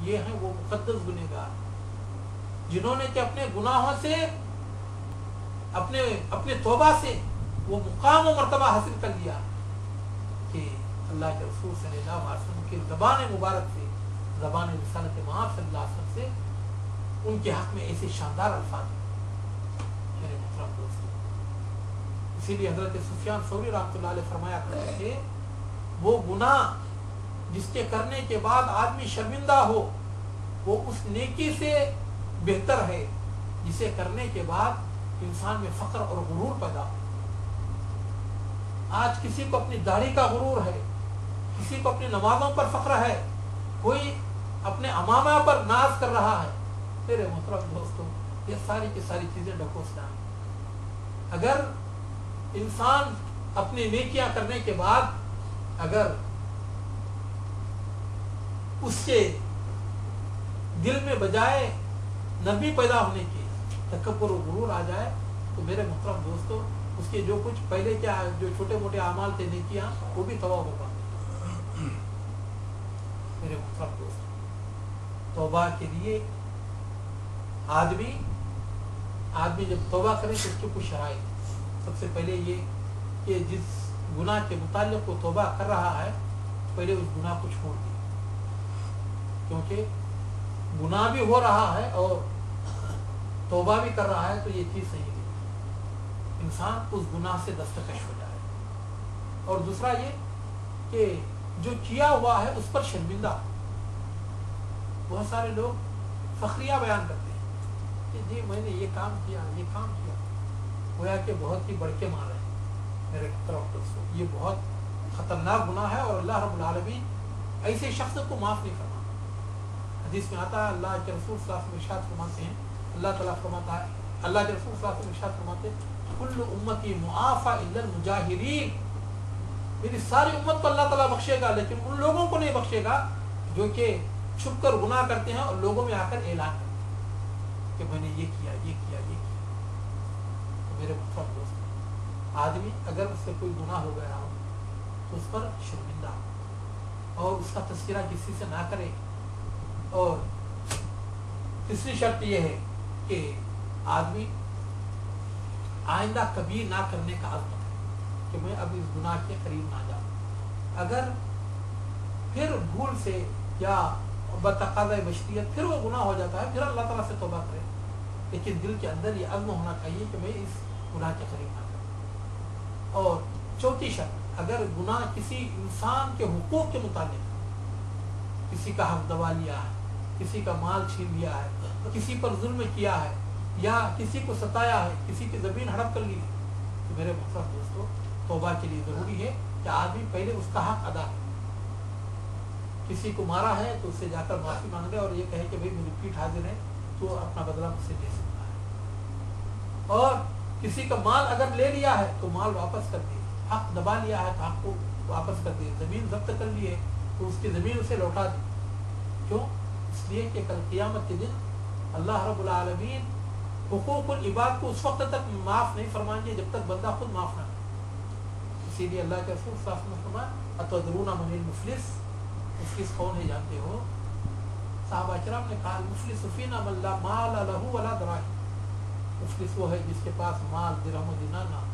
یہ ہیں وہ مقدس گنہگار جنہوں نے کہ اپنے گناہوں سے اپنے توبہ سے وہ مقام و مرتبہ حاصل کر لیا کہ اللہ کے رسول صلی اللہ علیہ وسلم کی زبان مبارک سے، زبان رسالت مآب صلی اللہ علیہ وسلم سے ان کے حق میں ایسے شاندار الفاظ ہیں میرے محترم دوستو۔ اسی لیے حضرت سفیان ثوری رحمۃ اللہ علیہ فرمایا کرتے تھے وہ گناہ جس کے کرنے کے بعد آدمی شرمندہ ہو وہ اس نیکی سے بہتر ہے جسے کرنے کے بعد انسان میں فخر اور غرور پیدا ہو۔ آج کسی کو اپنی داڑھی کا غرور ہے، کسی کو اپنی نمازوں پر فخر ہے، کوئی اپنے امامہ پر ناز کر رہا ہے۔ میرے محترم دوستو، یہ ساری کی ساری چیزیں ڈکوسنا ہیں۔ اگر انسان اپنی نیکیاں کرنے کے بعد اگر اس کے دل میں بجائے نرمی پیدا ہونے کی تکبر و غرور آ جائے تو میرے محترم دوستو اس کے جو کچھ پہلے کیا جو چھوٹے موٹے اعمال تھے نیکیاں وہ بھی تباہ ہو گئے۔ میرے محترم دوستو توبہ کے لیے آدمی جب توبہ کرے تو اس کے کچھ شرائط، سب سے پہلے یہ کہ جس گناہ کے متعلق وہ توبہ کر رہا ہے پہلے اس گناہ کو چھوڑ دے، کیونکہ گناہ بھی ہو رہا ہے اور توبہ بھی کر رہا ہے تو یہ چیز صحیح نہیں، انسان اس گناہ سے دستکش ہو جائے۔ اور دوسرا یہ کہ جو کیا ہوا ہے اس پر شرمندہ۔ بہت سارے لوگ فخریہ بیان کرتے ہیں کہ جی میں نے یہ کام کیا گویا کہ بہت ہی بڑھ کے مار رہے ہیں۔ میرے دوستو یہ بہت خطرناک گناہ ہے اور اللہ رب العالمین ایسے شخص کو معاف نہیں فرماتا۔ حدیث میں آتا ہے اللہ کے رسول صلی اللہ علیہ وسلم ارشاد فرماتے ہیں، اللہ تعالیٰ فرماتا ہے، اللہ کے رسول صلی اللہ علیہ وسلم ارشاد فرماتے ہیں کل امتی معافی الا المجاہرین، میری ساری امت کو اللہ تعالیٰ بخشے گا لیکن ان لوگوں کو نہیں بخشے گا جو کہ چھپ کر گناہ کرتے ہیں اور لوگوں میں آ کر اعلان کرتے ہیں کہ میں نے یہ کیا۔ تو میرے محترم دوست، آدمی اگر اس سے کوئی گناہ ہو گیا ہو تو اس پر شرمندہ ہو اور اس کا تذکرہ کسی سے نہ کرے۔ اور تیسری شرط یہ ہے کہ آدمی آئندہ کبھی نہ کرنے کا عزم ہے کہ میں اب اس گناہ کے قریب نہ جاؤں۔ اگر پھر بھول سے یا بتقاضۂ بشریت پھر وہ گناہ ہو جاتا ہے پھر اللہ تعالیٰ سے توبہ کرے، لیکن دل کے اندر یہ عزم ہونا چاہیے کہ میں اس گناہ کے قریب نہ جاؤں۔ اور چوتھی شرط، اگر گناہ کسی انسان کے حقوق کے متعلق، کسی کا حق دبا لیا ہے، کسی کا مال چھین لیا ہے، کسی پر ظلم کیا ہے یا کسی کو ستایا ہے، کسی کی زمین ہڑپ کر لی ہے، تو میرے محترم دوستو توبہ کے لیے ضروری ہے کہ آدمی پہلے اس کا حق ادا کرے۔ کسی کو مارا ہے تو اس سے جا کر معافی مانگ لے اور یہ کہے کہ بھائی میری پیٹھ حاضر ہے تو اپنا بدلہ مجھ سے لے سکتا ہے۔ اور کسی کا مال اگر لے لیا ہے تو مال واپس کر دے، حق دبا لیا ہے تو حق کو واپس کر دے، زمین ضبط کر لی ہے تو اس کی زمین اسے لوٹا دے۔ کیوں؟ اس لیے کہ کل قیامت کے دن اللہ رب العالمین حقوق العباد کو اس وقت تک معاف نہیں فرمائیں گے جب تک بندہ خود معاف نہ کرے۔ اسی لیے اللہ کے رسول صلی اللہ علیہ وسلم نے فرمایا اتدرون من المفلس، مفلس کون ہے جانتے ہو؟ صحابہ کرام نے کہا المفلس فینا من لا مال له ولا دراهم، مفلس وہ ہے جس کے پاس مال درہم و دینار نہ ہو۔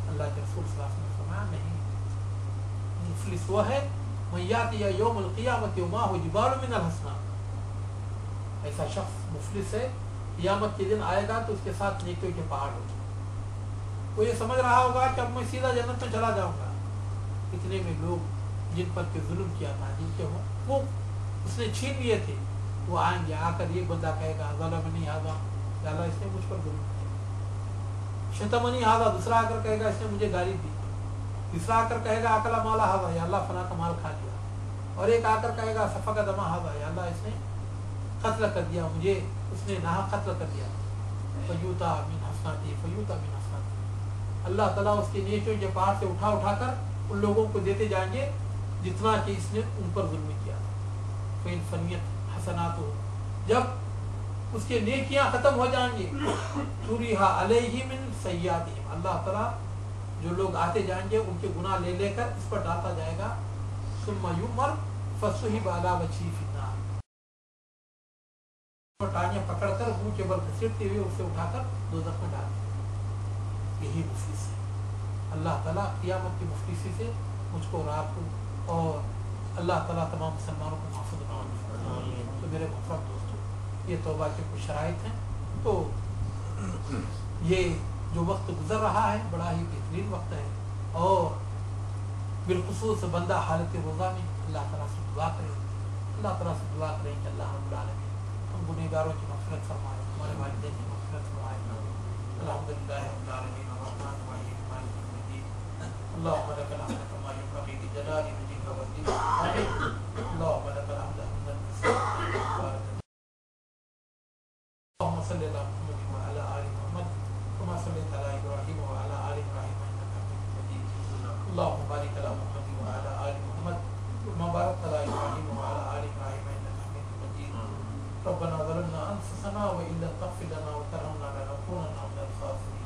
اللہ کے رسول صلی اللہ علیہ وسلم نے فرمایا نہیں، مفلس وہ ہے من یاتی یوم القیامت ومعه جبال من الحسنات، ایسا شخص مفلس ہے قیامت کے دن آئے گا تو اس کے ساتھ نیکیوں کے پہاڑ ہوگا۔ وہ یہ سمجھ رہا ہوگا کہ اب میں سیدھا جنت میں چلا جاؤں گا۔ اتنے میں لوگ جن پر کے ظلم کیا تھا، جن کے وہ اس نے چھین لیے تھے، وہ آئیں گے، آ کر یہ بندہ کہے گا ظلمنی ھذا، یا اللہ اس نے مجھ پر ظلم کیا۔ شتمنی ھذا، دوسرا آ کر کہے گا اس نے مجھے گالی دی۔ تیسرا آ کر کہے گا اکلا مالا ھذا، یا اللہ فلاں کا مال کھا لیا۔ اور ایک آ کر کہے گا سفک دم ھذا، یا اللہ اس نے قتل کر دیا مجھے، اس نے ناحق قتل کر دیا۔ فیوتا من حسناتی فیوتا من حسناتی، اللہ تعالیٰ اس کے نیکیوں کے پہاڑ سے اٹھا کر ان لوگوں کو دیتے جائیں گے جتنا کہ اس نے ان پر ظلم کیا۔ فین فنیت حسنات ہو، جب اس کے نیکیاں ختم ہو جائیں گے توریہا علیہ من سیئاتہم، اللہ تعالیٰ جو لوگ آتے جائیں گے ان کے گناہ لے لے کر اس پر ڈالتا جائے گا۔ ثم یؤمر فصحب علی وجہہ فی النار، ٹانگیں پکڑ کر منہ کے بل گھسیٹتے ہوئے اسے اٹھا کر دوزخ میں ڈال دیا. یہی مفلس ہے. اللہ تعالیٰ قیامت کی مفلسی سے مجھ کو اور آپ کو اور اللہ تعالیٰ تمام مسلمانوں کو محفوظ بنائے. تو میرے محترم دوستو یہ توبہ کے کچھ شرائط ہیں. تو یہ جو وقت گزر رہا ہے بڑا ہی بہترین وقت ہے اور بالخصوص بندہ حالت روزہ میں اللہ تعالیٰ سے دعا کرے. اللہ تعالیٰ سے دعا کریں کہ اللہ رب العالمین ہم گنہگاروں کی مغفرت فرمائے, ہمارے والدین کی مغفرت فرمائے. الحمدللہ رب العالمین الرحمن الرحیم مالک یوم الدین اللہم لک الحمد کما ینبغی لجلال وجهک وعظیم اللہم لک الحمد حمدا کثیرا اللہم صلی علی محمد وعلی آل محمد کما صلیت علی ابراہیم وعلی آل ابراہیم انک حمید مجید. اللہم بارک علی محمد وعلی آل محمد کما بارکت علی ابراہیم وعلی آل ابراہیم انک حمید مجید. ربنا ظلمنا انفسنا وان لم تغفر لنا وترحمنا لنكونن من الخاسرین.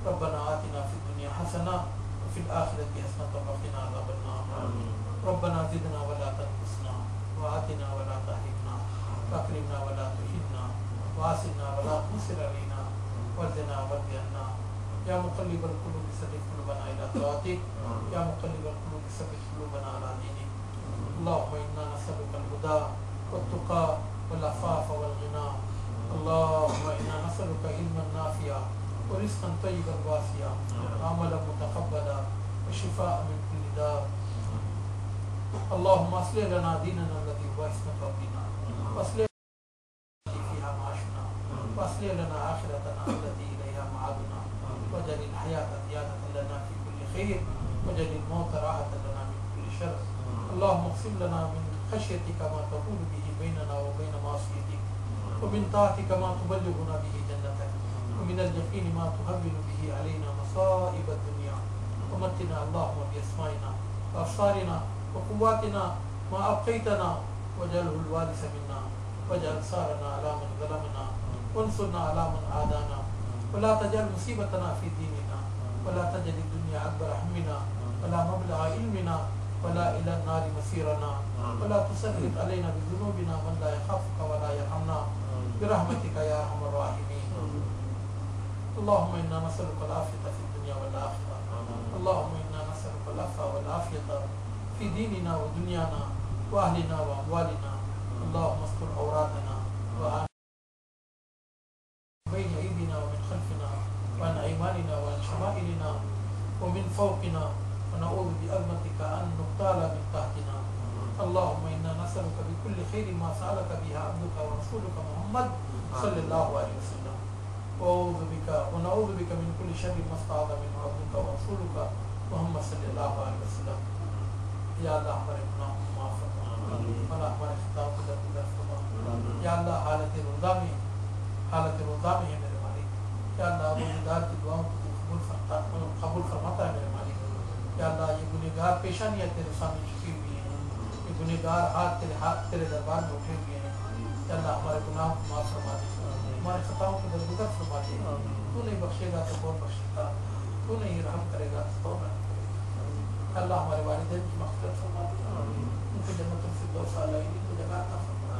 ربنا آتنا فی الدنیا حسنہ وفی الآخرۃ حسنۃ وقنا عذاب النار. ربنا زدنا ولا تنقصنا وآتنا ولا تحرمنا واکرمنا ولا تهنا وآسنا ولا تنصر علينا وارضنا وارض عنا. یا مقلب القلوب ثبت قلوبنا إلى طاعتك یا مقلب القلوب ثبت قلوبنا على دينك. اللهم إنا نسألك الهدى والتقى والعفاف والغنى. اللهم إنا نسألك علما نافعا ورزقا طيبا واسعا وعملا متقبلا وشفاء من كل داء. اللهم أصلح لنا ديننا الذي هو عصمة أمرنا وأصلح فيها معاشنا وأصلح لنا آخرتنا التي إليها معادنا واجعل الحياة زيادة لنا في كل خير واجعل الموت راحة لنا من كل شر. اللهم اقسم لنا من خشيتك ما تحول به بيننا وبين معصيتك ومن طاعتك ما تبلغنا به جنتك ومن اليقين ما تهون به علينا مصائب الدنيا ومتنا اللهم بأسمائنا وأبصارنا وقواتنا ما أبقيتنا واجعله الوارث منا واجعل ثارنا على من ظلمنا وانصرنا على من عادانا ولا تجعل مصيبتنا في ديننا ولا تجعل الدنيا أكبر همنا ولا مبلغ علمنا ولا إلى النار مسيرنا ولا تسلط علينا بذنوبنا من لا يخافك ولا يرحمنا برحمتك يا أرحم الراحمين. اللهم إنا نسألك العافية في الدنيا والآخرة. اللهم إنا نسألك العفو والعافية في ديننا ودنيانا وأهلنا وأموالنا. اللهم استر عوراتنا وعن بين أيدينا ومن خلفنا وعن أيماننا وعن شمائلنا ومن فوقنا ونعوذ بعظمتك أن نغتال من تحتنا. اللهم إنا نسألك بكل خير ما سألك بها عبدك ورسولك محمد صلى الله عليه وسلم ونعوذ بك من كل شر ما استعاذ منه عبدك ورسولك محمد صلی اللہ علیہ وسلم. یا اللہ ہمارے گناہوں کو معاف فرما اور ہمارے خطاؤں کو درگزر فرما. یا اللہ حالت روزہ میں ہے میرے مالک. یا اللہ گنہگار کی دعاؤں کو قبول فرماتا ہے میرے مالک. یا اللہ یہ گنہگار پیشانیاں تیرے سامنے چھپی ہوئی ہیں, یہ گنہگار ہاتھ تیرے دربار میں اٹھے ہوئے ہیں. یا اللہ ہمارے گناہوں کو معاف فرما دے, ہمارے خطاؤں کو درگزر فرما دے. تو نہیں بخشے گا تو کون بخشے گا, تو نہیں رحم کرے گا تو کون رحم کرے گا. اللہ ہمارے والدین کی مغفرت فرما دے, ان کو جنت الفردوس اعلیٰ کو جگہ عطا فرما.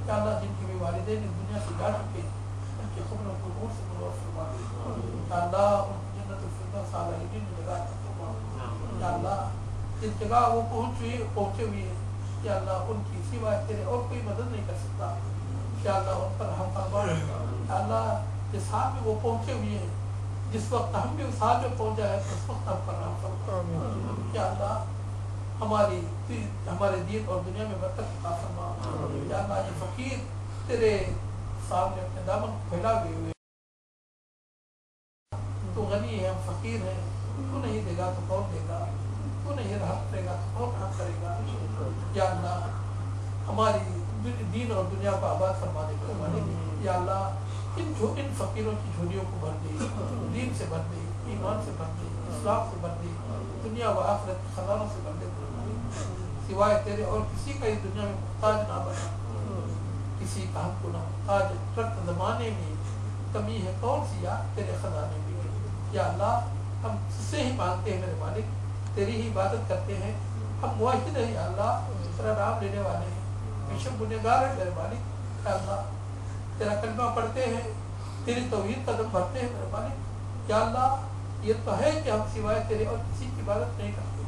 یا اللہ جن کے بھی والدین اس دنیا سے جا چکے ہیں ان کی قبروں کو نور سے منور فرما دے. یا اللہ ان کو جنت الفردوس اعلیٰ کو جگہ عطا فرما. یا اللہ جس جگہ وہ پہنچے ہوئے ہیں یا اللہ ان کی سوائے تیرے اور کوئی مدد نہیں کر سکتا. یا اللہ ان پر رحم فرما. یا اللہ جس حال میں وہ پہنچے ہوئے ہیں, جس وقت ہم بھی اس حال میں پہنچ جائے اس وقت ہم پر رحم فرما. یا اللہ ہمارے دین اور دنیا میں برکت عطا فرما. یا اللہ یہ فقیر تیرے سامنے اپنے دامن پھیلا ہوئے تو غنی ہے, ہم فقیر ہیں, تو نہیں دے گا تو کون دے گا, تو نہیں رحم کرے گا تو کون رحم کرے گا. یا اللہ ہماری دین اور دنیا کو آباد فرما دے گا. یا اللہ ان فقیروں کی جھولیوں کو بھر دے, دین سے بھر دے, ایمان سے بھر دے, اسلام سے بھر دے, دنیا و آخرت کے خزانوں سے بھر دے. سوائے تیرے اور کسی کا اس دنیا میں محتاج نہ بنا, کسی کا ہم کو نہ محتاج. رقت زمانے میں کمی ہے کون سی یا تیرے خزانے میں. یا اللہ ہم سے ہی مانگتے ہیں میرے مالک, تیری ہی عبادت کرتے ہیں, ہم موحد ہیں. یا اللہ تیرا نام لینے والے ہیں, بے شک گنہگار ہے میرے مالک. یا اللہ تیرا کلمہ پڑھتے ہیں، تیری توحید کا دم بھرتے ہیں، میرے مالک یا اللہ یہ تو ہے کہ ہم سوائے تیرے اور کسی کی عبادت نہیں کرتے،